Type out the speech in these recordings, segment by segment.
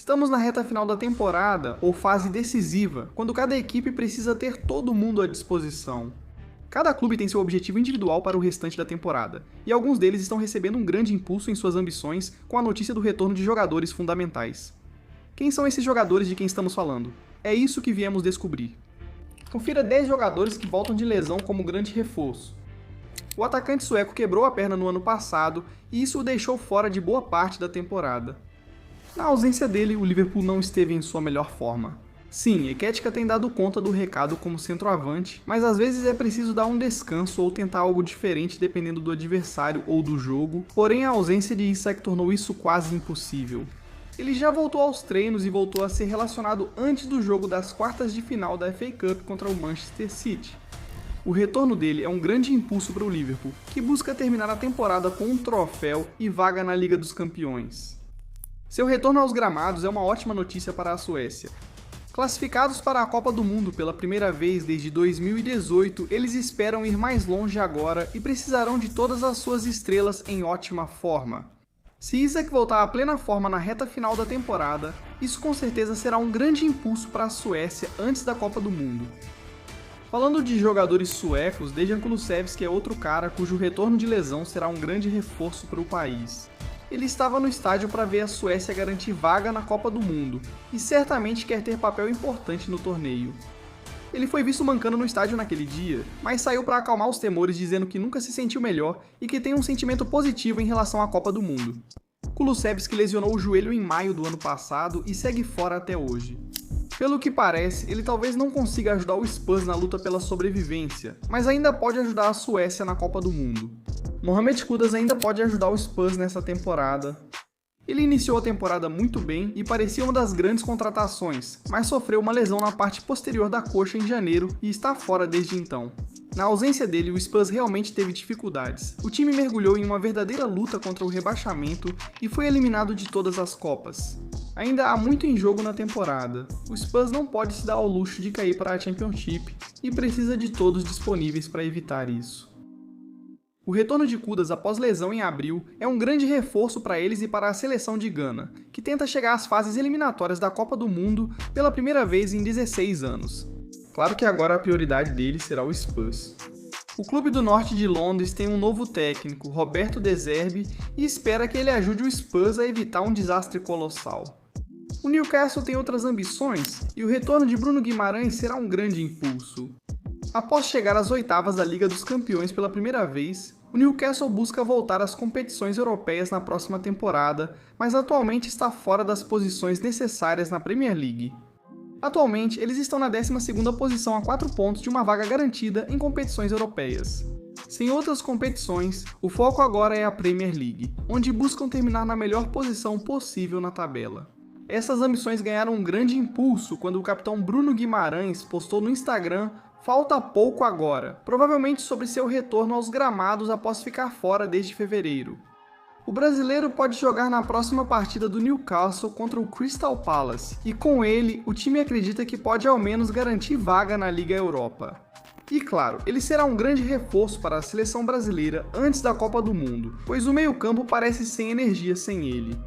Estamos na reta final da temporada, ou fase decisiva, quando cada equipe precisa ter todo mundo à disposição. Cada clube tem seu objetivo individual para o restante da temporada, e alguns deles estão recebendo um grande impulso em suas ambições com a notícia do retorno de jogadores fundamentais. Quem são esses jogadores de quem estamos falando? É isso que viemos descobrir. Confira 10 jogadores que voltam de lesão como grande reforço. O atacante sueco quebrou a perna no ano passado e isso o deixou fora de boa parte da temporada. Na ausência dele, o Liverpool não esteve em sua melhor forma. Sim, Eketike tem dado conta do recado como centroavante, mas às vezes é preciso dar um descanso ou tentar algo diferente dependendo do adversário ou do jogo, porém a ausência de Isak tornou isso quase impossível. Ele já voltou aos treinos e voltou a ser relacionado antes do jogo das quartas de final da FA Cup contra o Manchester City. O retorno dele é um grande impulso para o Liverpool, que busca terminar a temporada com um troféu e vaga na Liga dos Campeões. Seu retorno aos gramados é uma ótima notícia para a Suécia. Classificados para a Copa do Mundo pela primeira vez desde 2018, eles esperam ir mais longe agora e precisarão de todas as suas estrelas em ótima forma. Se Isak voltar à plena forma na reta final da temporada, isso com certeza será um grande impulso para a Suécia antes da Copa do Mundo. Falando de jogadores suecos, Dejan Kulusevski é outro cara cujo retorno de lesão será um grande reforço para o país. Ele estava no estádio para ver a Suécia garantir vaga na Copa do Mundo, e certamente quer ter papel importante no torneio. Ele foi visto mancando no estádio naquele dia, mas saiu para acalmar os temores dizendo que nunca se sentiu melhor e que tem um sentimento positivo em relação à Copa do Mundo. Kulusevski lesionou o joelho em maio do ano passado e segue fora até hoje. Pelo que parece, ele talvez não consiga ajudar o Spurs na luta pela sobrevivência, mas ainda pode ajudar a Suécia na Copa do Mundo. Mohamed Kudus ainda pode ajudar o Spurs nessa temporada. Ele iniciou a temporada muito bem e parecia uma das grandes contratações, mas sofreu uma lesão na parte posterior da coxa em janeiro e está fora desde então. Na ausência dele, o Spurs realmente teve dificuldades. O time mergulhou em uma verdadeira luta contra o rebaixamento e foi eliminado de todas as Copas. Ainda há muito em jogo na temporada. O Spurs não pode se dar ao luxo de cair para a Championship e precisa de todos disponíveis para evitar isso. O retorno de Kudus após lesão em abril é um grande reforço para eles e para a seleção de Gana, que tenta chegar às fases eliminatórias da Copa do Mundo pela primeira vez em 16 anos. Claro que agora a prioridade deles será o Spurs. O clube do norte de Londres tem um novo técnico, Roberto De Zerbi, e espera que ele ajude o Spurs a evitar um desastre colossal. O Newcastle tem outras ambições e o retorno de Bruno Guimarães será um grande impulso. Após chegar às oitavas da Liga dos Campeões pela primeira vez, o Newcastle busca voltar às competições europeias na próxima temporada, mas atualmente está fora das posições necessárias na Premier League. Atualmente, eles estão na 12ª posição a 4 pontos de uma vaga garantida em competições europeias. Sem outras competições, o foco agora é a Premier League, onde buscam terminar na melhor posição possível na tabela. Essas ambições ganharam um grande impulso quando o capitão Bruno Guimarães postou no Instagram "Falta pouco agora", provavelmente sobre seu retorno aos gramados após ficar fora desde fevereiro. O brasileiro pode jogar na próxima partida do Newcastle contra o Crystal Palace, e com ele, o time acredita que pode ao menos garantir vaga na Liga Europa. E claro, ele será um grande reforço para a seleção brasileira antes da Copa do Mundo, pois o meio-campo parece sem energia sem ele.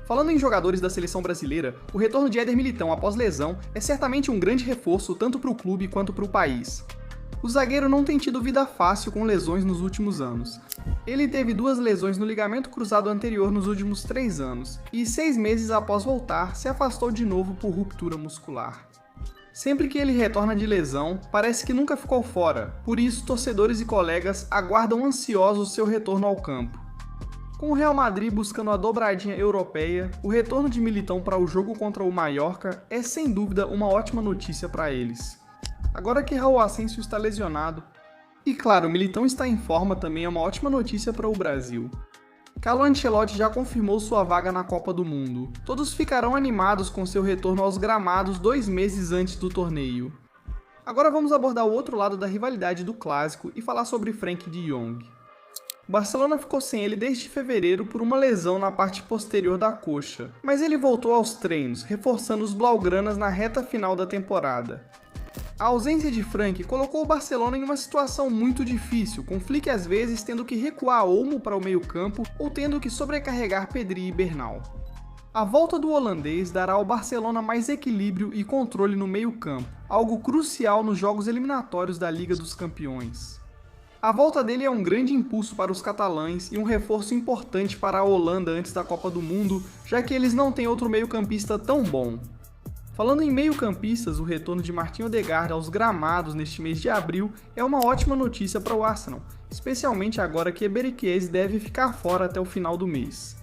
Falando em jogadores da seleção brasileira, o retorno de Éder Militão após lesão é certamente um grande reforço tanto para o clube quanto para o país. O zagueiro não tem tido vida fácil com lesões nos últimos anos. Ele teve 2 lesões no ligamento cruzado anterior nos últimos 3 anos, e 6 meses após voltar, se afastou de novo por ruptura muscular. Sempre que ele retorna de lesão, parece que nunca ficou fora, por isso torcedores e colegas aguardam ansiosos seu retorno ao campo. Com o Real Madrid buscando a dobradinha europeia, o retorno de Militão para o jogo contra o Mallorca é sem dúvida uma ótima notícia para eles. Agora que Raul Asensio está lesionado, e claro, Militão está em forma também é uma ótima notícia para o Brasil. Carlo Ancelotti já confirmou sua vaga na Copa do Mundo. Todos ficarão animados com seu retorno aos gramados 2 meses antes do torneio. Agora vamos abordar o outro lado da rivalidade do clássico e falar sobre Frenkie de Jong. O Barcelona ficou sem ele desde fevereiro por uma lesão na parte posterior da coxa, mas ele voltou aos treinos, reforçando os blaugranas na reta final da temporada. A ausência de Frenkie colocou o Barcelona em uma situação muito difícil, com Flick às vezes tendo que recuar Olmo para o meio-campo ou tendo que sobrecarregar Pedri e Bernal. A volta do holandês dará ao Barcelona mais equilíbrio e controle no meio-campo, algo crucial nos jogos eliminatórios da Liga dos Campeões. A volta dele é um grande impulso para os catalães e um reforço importante para a Holanda antes da Copa do Mundo, já que eles não têm outro meio-campista tão bom. Falando em meio-campistas, o retorno de Martin Odegaard aos gramados neste mês de abril é uma ótima notícia para o Arsenal, especialmente agora que Eberechi Eze deve ficar fora até o final do mês.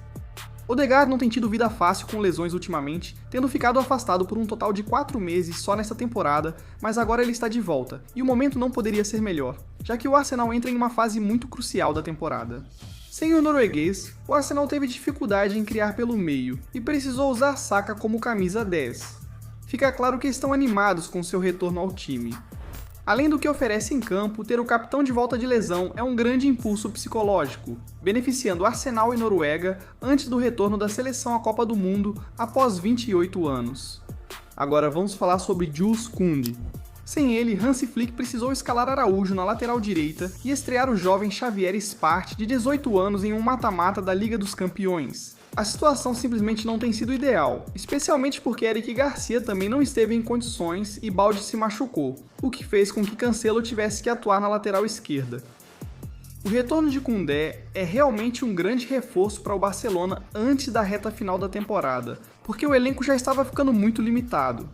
Odegaard não tem tido vida fácil com lesões ultimamente, tendo ficado afastado por um total de 4 meses só nesta temporada, mas agora ele está de volta, e o momento não poderia ser melhor, já que o Arsenal entra em uma fase muito crucial da temporada. Sem o norueguês, o Arsenal teve dificuldade em criar pelo meio, e precisou usar Saka como camisa 10. Fica claro que estão animados com seu retorno ao time. Além do que oferece em campo, ter o capitão de volta de lesão é um grande impulso psicológico, beneficiando Arsenal e Noruega antes do retorno da seleção à Copa do Mundo após 28 anos. Agora vamos falar sobre Jules Koundé. Sem ele, Hansi Flick precisou escalar Araújo na lateral direita e estrear o jovem Xavier Spart, de 18 anos, em um mata-mata da Liga dos Campeões. A situação simplesmente não tem sido ideal, especialmente porque Eric Garcia também não esteve em condições e Balde se machucou, o que fez com que Cancelo tivesse que atuar na lateral esquerda. O retorno de Koundé é realmente um grande reforço para o Barcelona antes da reta final da temporada, porque o elenco já estava ficando muito limitado.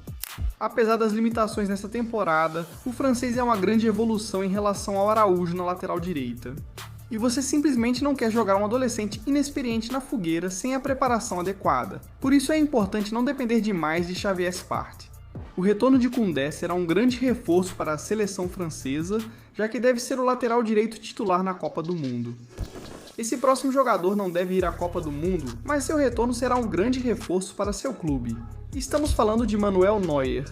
Apesar das limitações nessa temporada, o francês é uma grande evolução em relação ao Araújo na lateral direita. E você simplesmente não quer jogar um adolescente inexperiente na fogueira sem a preparação adequada. Por isso é importante não depender demais de Xavier Spart. O retorno de Koundé será um grande reforço para a seleção francesa, já que deve ser o lateral direito titular na Copa do Mundo. Esse próximo jogador não deve ir à Copa do Mundo, mas seu retorno será um grande reforço para seu clube. Estamos falando de Manuel Neuer.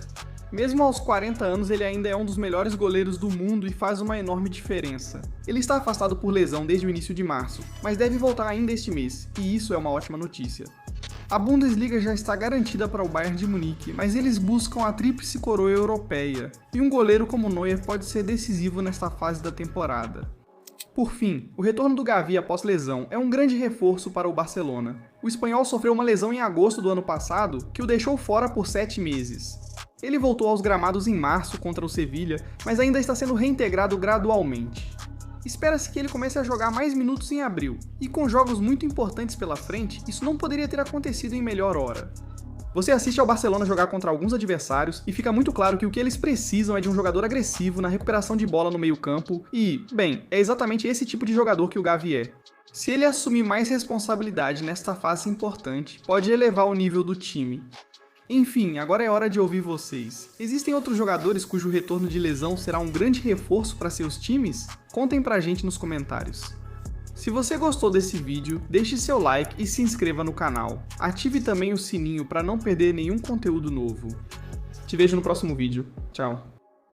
Mesmo aos 40 anos, ele ainda é um dos melhores goleiros do mundo e faz uma enorme diferença. Ele está afastado por lesão desde o início de março, mas deve voltar ainda este mês, e isso é uma ótima notícia. A Bundesliga já está garantida para o Bayern de Munique, mas eles buscam a tríplice coroa europeia, e um goleiro como Neuer pode ser decisivo nesta fase da temporada. Por fim, o retorno do Gavi após lesão é um grande reforço para o Barcelona. O espanhol sofreu uma lesão em agosto do ano passado, que o deixou fora por 7 meses. Ele voltou aos gramados em março contra o Sevilla, mas ainda está sendo reintegrado gradualmente. Espera-se que ele comece a jogar mais minutos em abril, e com jogos muito importantes pela frente, isso não poderia ter acontecido em melhor hora. Você assiste ao Barcelona jogar contra alguns adversários e fica muito claro que o que eles precisam é de um jogador agressivo na recuperação de bola no meio-campo e, bem, é exatamente esse tipo de jogador que o Gavi é. Se ele assumir mais responsabilidade nesta fase importante, pode elevar o nível do time. Enfim, agora é hora de ouvir vocês. Existem outros jogadores cujo retorno de lesão será um grande reforço para seus times? Contem pra gente nos comentários. Se você gostou desse vídeo, deixe seu like e se inscreva no canal. Ative também o sininho para não perder nenhum conteúdo novo. Te vejo no próximo vídeo. Tchau.